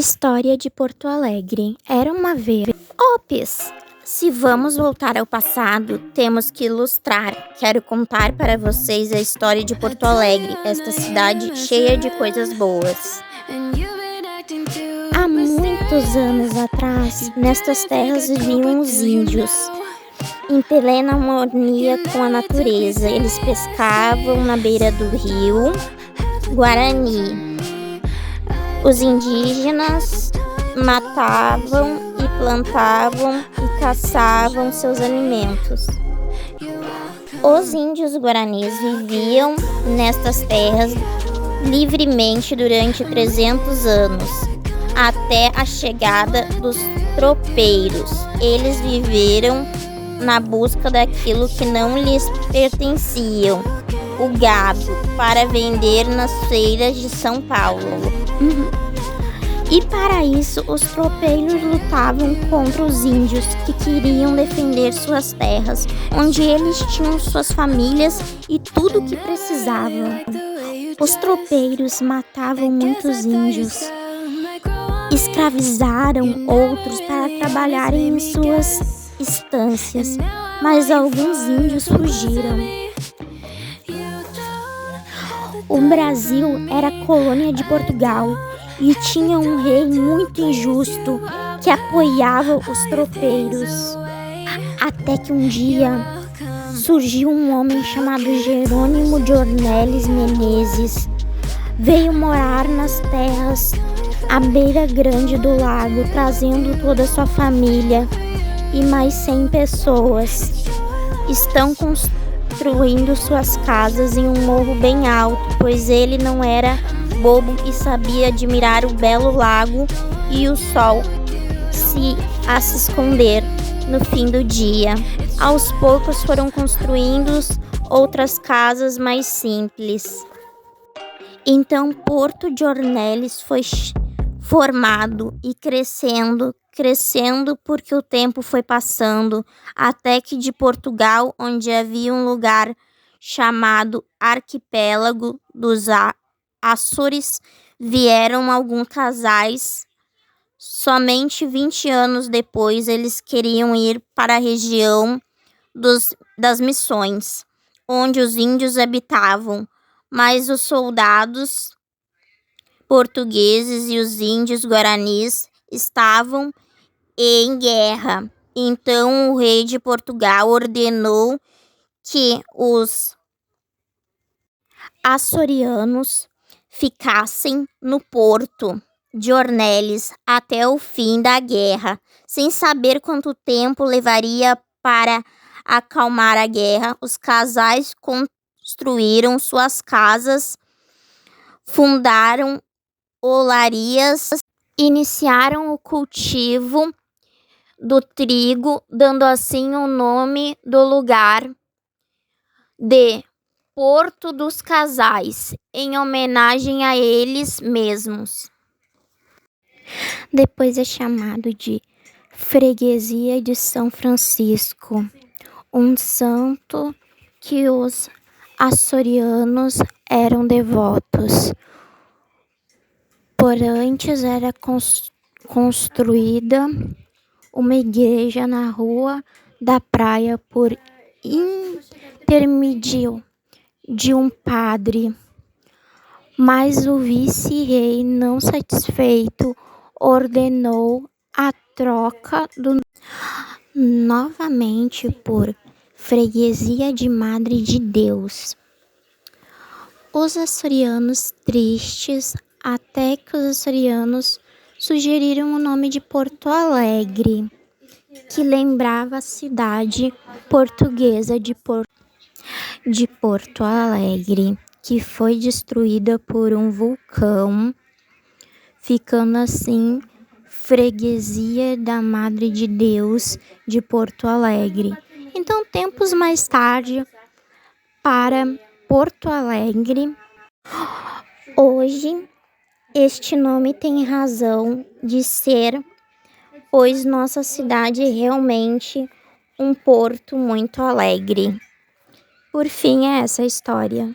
História de Porto Alegre. Era uma vez. Ops! Se vamos voltar ao passado, temos que ilustrar. Quero contar para vocês a história de Porto Alegre, esta cidade cheia de coisas boas. Há muitos anos atrás, nestas terras viviam os índios, em plena harmonia com a natureza. Eles pescavam na beira do rio Guarani. Os indígenas matavam e plantavam e caçavam seus alimentos. Os índios guaranis viviam nestas terras livremente durante 300 anos, até a chegada dos tropeiros. Eles viveram na busca daquilo que não lhes pertenciam, o gado, para vender nas feiras de São Paulo. E para isso, os tropeiros lutavam contra os índios que queriam defender suas terras, onde eles tinham suas famílias e tudo o que precisavam. Os tropeiros matavam muitos índios, escravizaram outros para trabalharem em suas estâncias, mas alguns índios fugiram. O Brasil era colônia de Portugal e tinha um rei muito injusto que apoiava os tropeiros. Até que um dia surgiu um homem chamado Jerônimo de Ornelis Menezes. Veio morar nas terras à beira grande do lago, trazendo toda a sua família e mais 100 pessoas. Estão construindo suas casas em um morro bem alto, pois ele não era bobo e sabia admirar o belo lago e o sol a se esconder no fim do dia. Aos poucos foram construindo outras casas mais simples. Então Porto de Ornelis foi formado e crescendo porque o tempo foi passando, até que de Portugal, onde havia um lugar chamado Arquipélago dos Açores, vieram alguns casais. Somente 20 anos depois, eles queriam ir para a região das Missões, onde os índios habitavam, mas os soldados portugueses e os índios guaranis estavam em guerra. Então o rei de Portugal ordenou que os açorianos ficassem no porto de Ornelis até o fim da guerra. Sem saber quanto tempo levaria para acalmar a guerra, os casais construíram suas casas, fundaram olarias, iniciaram o cultivo do trigo, dando assim o nome do lugar de Porto dos Casais, em homenagem a eles mesmos. Depois é chamado de Freguesia de São Francisco, um santo que os açorianos eram devotos. Por antes era construída uma igreja na rua da praia por intermédio de um padre, mas o vice-rei, não satisfeito, ordenou a troca novamente por Freguesia de Madre de Deus. Os açorianos tristes, até que os açorianos sugeriram o nome de Porto Alegre, que lembrava a cidade portuguesa de Porto Alegre, que foi destruída por um vulcão, ficando assim Freguesia da Madre de Deus de Porto Alegre. Então, tempos mais tarde, para Porto Alegre, hoje este nome tem razão de ser, pois nossa cidade é realmente um porto muito alegre. Por fim, é essa a história.